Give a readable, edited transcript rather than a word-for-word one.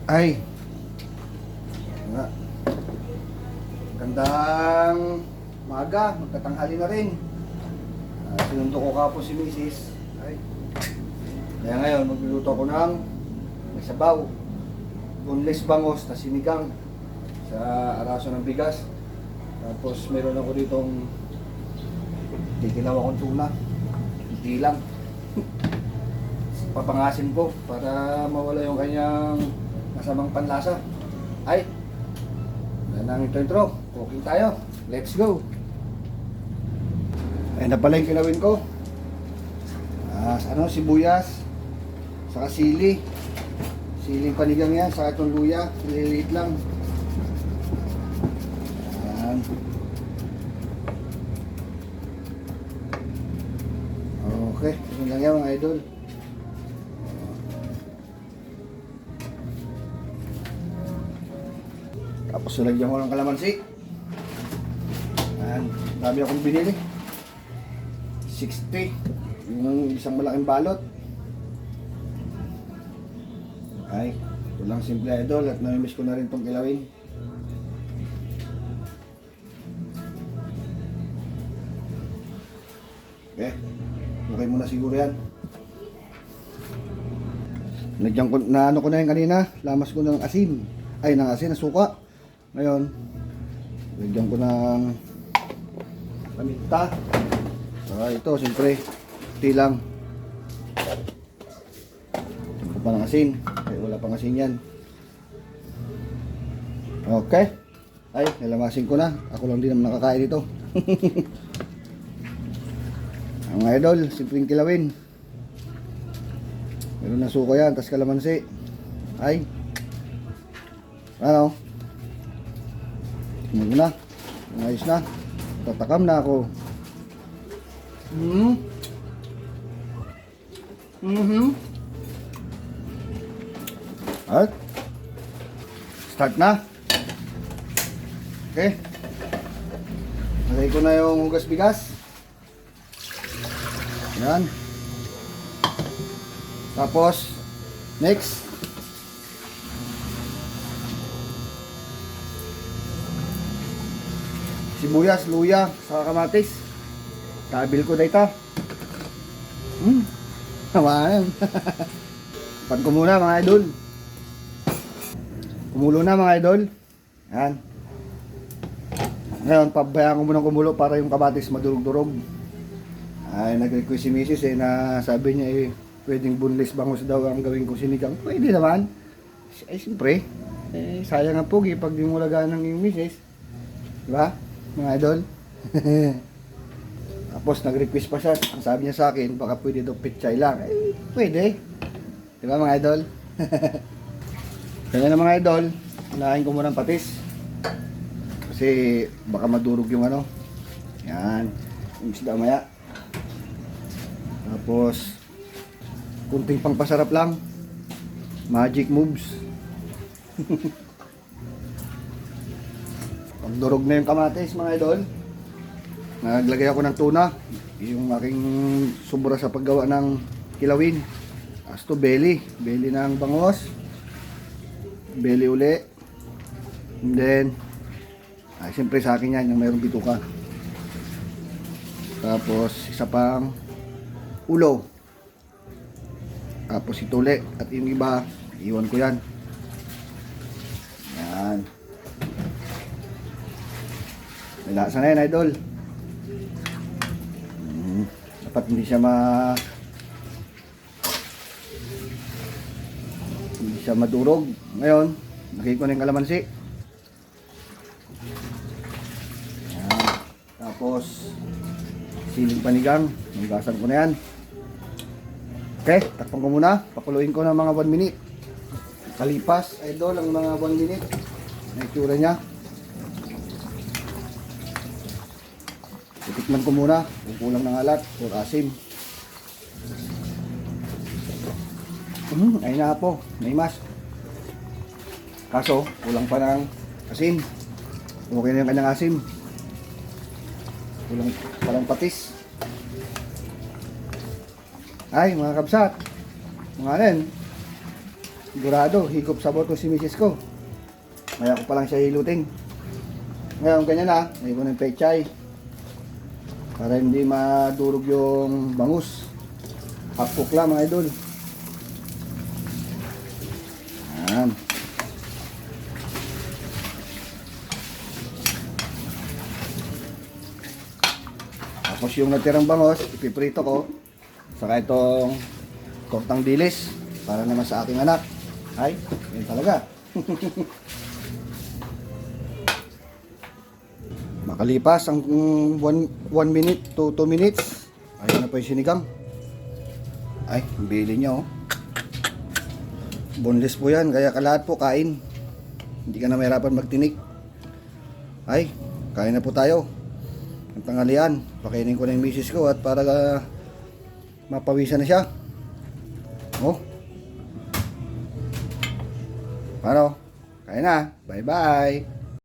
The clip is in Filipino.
Ay, nga. Gandang maga, magtatanghali na rin. Sinundo ko kapo si Mrs. Ay. Kaya ngayon, magluluto ko ng may sabaw. Boneless bangos na sinigang sa araso ng bigas. Tapos meron ako ditong kikinawa kong tuna. Hindi lang. Papangasin ko para mawala yung kanyang masamang panlasa. Ay, yan ang intro. Cooking tayo. Let's go. Ayan na pala yung kilawin ko. Sibuyas, saka sili. Siling panigang yan, saka itong luya. Liliit lang. Ayan. Okay, ito lang yan mga idol. Tapos nalagyan ko ng kalamansi. Ayan, dami akong binili. 60. Yung isang malaking balot. Ay, ito lang simple idol at namimiss ko na rin itong kilawin. Okay muna siguro yan. Nagyan ko, na ano ko na yan kanina, lamas ko ng asin. Ay, ng asin, ng suka. Ngayon, lagyan ko ng paminta. Saka ito, siyempre, tilang. Lagyan ko pa ng asin. Ay, wala pang asin yan. Okay. Ay, nalamasin ko na. Ako lang din naman nakakain ito. Ang mga idol, simpleng kilawin. Meron na suka yan, tas kalamansi. Ay. Ano? Tingnan mo na. Ayos na. Tatakam na ako. At start na. Okay. Lagay ko na yung hugas bigas. Yan. Tapos next, sibuyas, luya, saka kamatis. Kabil ko dito. Naman. Pan ko muna mga idol. Kumulo na mga idol. Yan. Ngayon, pabayaan ko muna kumulo para yung kamatis madurog-durog. Ay, nag-request si Mrs. na sabi niya pwedeng boneless bangus daw ang gawin ko sinigang. Pwede naman. Ay, siyempre. Sayang ang pogi pag di mo lagaan ng yung Mrs. Diba? Mga idol. Tapos nag-request pa siya. Ang sabi niya sa akin, baka pwede daw pichay lang. Pwede. Diba mga idol? Kaya na mga idol, unahin ko muna ng patis. Kasi baka madurog yung ano. Yan. Yung isda maya. Tapos kunting pangpasarap lang. Magic moves. Pagdurog na yung kamatis mga idol, naglagay ako ng tuna. Yung aking sobra sa paggawa ng kilawin. As to belly ng bangos, belly uli, and then siyempre sa akin yan yung mayroong bituka. Tapos isa pang ulo, tapos ito uli, at yung iba iwan ko yan. Yan. May lasa na yan idol. Dapat hindi siya madurog. Ngayon, lagay ko na yung kalamansi. Yan. Tapos siling panigang, higasan ko na yan. Okay, takpan ko muna. Pakuluin ko ng mga 1 minute. Kalipas idol ang mga 1 minute. Ang itsura niya. Titikman ko muna kung kulang ng alat o asim. Ayun na po, may mas. Kaso, kulang pa ng asim. Okay na yung kanyang asim. Kulang pa ng patis. Ay, mga kabsat. Mga rin. Sigurado, higop sa boto si misis ko. Kaya ko pa lang siya hilutin. Ngayon, ganyan na. May ko ng pechay. Para hindi madurog yung bangus. Half cook lang mga idol. Ayan. Tapos yung natirang bangus, ipiprito ko. Saka itong tortang dilis. Para naman sa aking anak. Ay, yun talaga. Makalipas ang 1 minute to 2 minutes. Ayun na po yung sinigang. Ay, bili niya oh. Boneless po yan, kaya kalahat po kain. Hindi ka na mahirapan magtinik. Ay, kain na po tayo. Ang tanghalian, pakainin ko na yung misis ko at para mapawisan na siya. Oh. Paano? Kain na. Bye-bye.